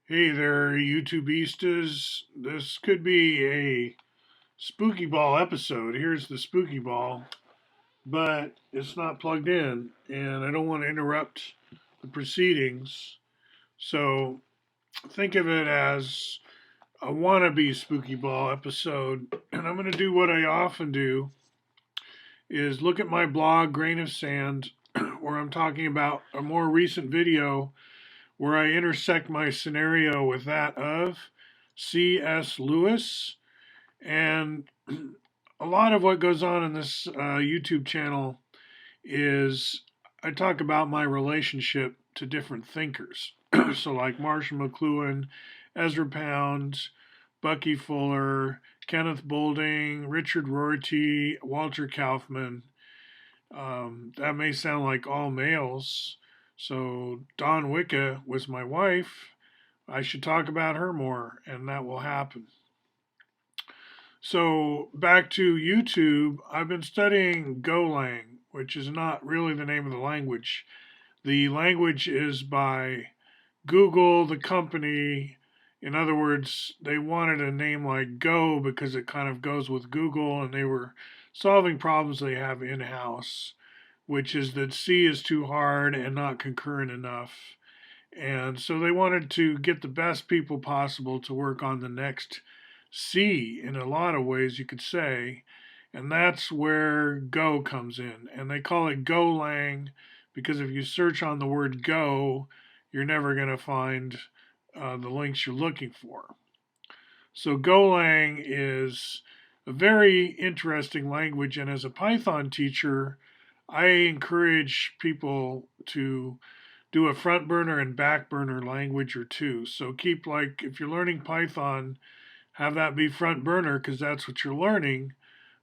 Hey there, YouTubeistas. This could be a spooky ball episode. Here's the spooky ball, but it's not plugged in, and I don't want to interrupt the proceedings. So think of it as a wannabe spooky ball episode, and I'm going to do what I often do is look at my blog, Grain of Sand, where I'm talking about a more recent video where I intersect my scenario with that of C.S. Lewis. And a lot of what goes on in this YouTube channel is I talk about my relationship to different thinkers. So, like Marshall McLuhan, Ezra Pound, Bucky Fuller, Kenneth Boulding, Richard Rorty, Walter Kaufman. That may sound like all males. So Dawn Wicca was my wife. I should talk about her more, and that will happen. So back to YouTube, I've been studying Golang, which is not really the name of the language. The language is by Google, the company. In other words, they wanted a name like Go because it kind of goes with Google, and they were solving problems they have in house, which is that C is too hard and not concurrent enough. And so they wanted to get the best people possible to work on the next C in a lot of ways, you could say. And that's where Go comes in. And they call it Golang because if you search on the word Go, you're never going to find the links you're looking for. So Golang is a very interesting language. And as a Python teacher, I encourage people to do a front burner and back burner language or two. So keep, like, if you're learning Python, have that be front burner because that's what you're learning,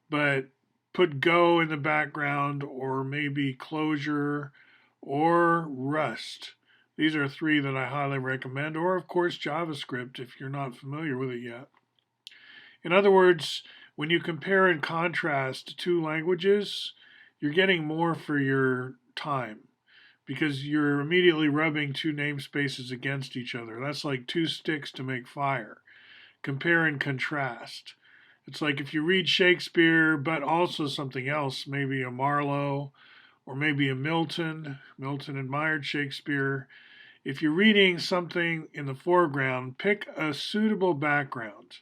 but put Go in the background or maybe Clojure or Rust. These are three that I highly recommend, or of course JavaScript if you're not familiar with it yet. In other words, when you compare and contrast two languages, you're getting more for your time because you're immediately rubbing two namespaces against each other. That's like two sticks to make fire. Compare and contrast. It's like if you read Shakespeare, but also something else, maybe a Marlowe or maybe a Milton. Milton admired Shakespeare. If you're reading something in the foreground, pick a suitable background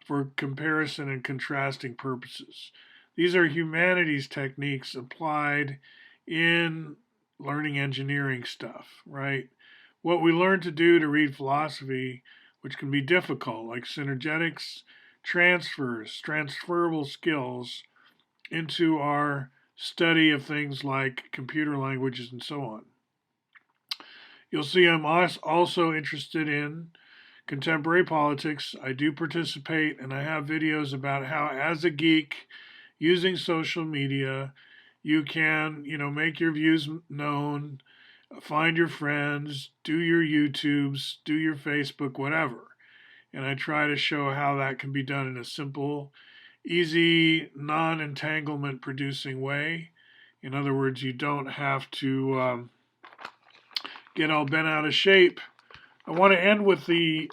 for comparison and contrasting purposes. These are humanities techniques applied in learning engineering stuff, right? What we learn to do to read philosophy, which can be difficult, like synergetics, transferable skills into our study of things like computer languages and so on. You'll see I'm also interested in contemporary politics. I do participate and I have videos about how, as a geek, using social media, you can, make your views known, find your friends, do your YouTubes, do your Facebook, whatever. And I try to show how that can be done in a simple, easy, non entanglement producing way. In other words, you don't have to get all bent out of shape. I want to end with the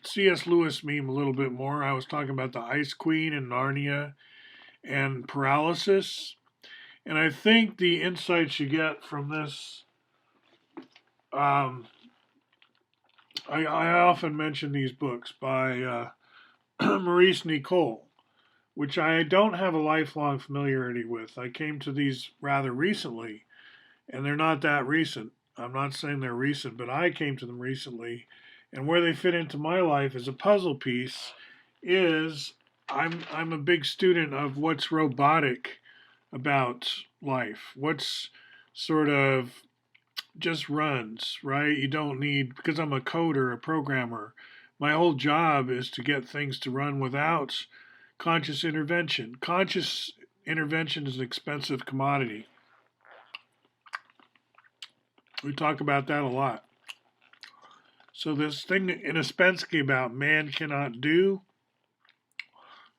C.S. Lewis meme a little bit more. I was talking about the Ice Queen and Narnia and paralysis. And I think the insights you get from this, um, I often mention these books by Maurice Nicole, which I don't have a lifelong familiarity with. I came to these rather recently, and they're not that recent. I'm not saying they're recent, but I came to them recently. And where they fit into my life as a puzzle piece is I'm a big student of what's robotic about life. What's sort of just runs, right? You don't need, because I'm a coder, a programmer, my whole job is to get things to run without conscious intervention. Conscious intervention is an expensive commodity. We talk about that a lot. So this thing in Ouspensky about man cannot do,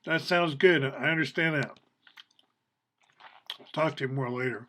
that sounds good. I understand that. I'll talk to you more later.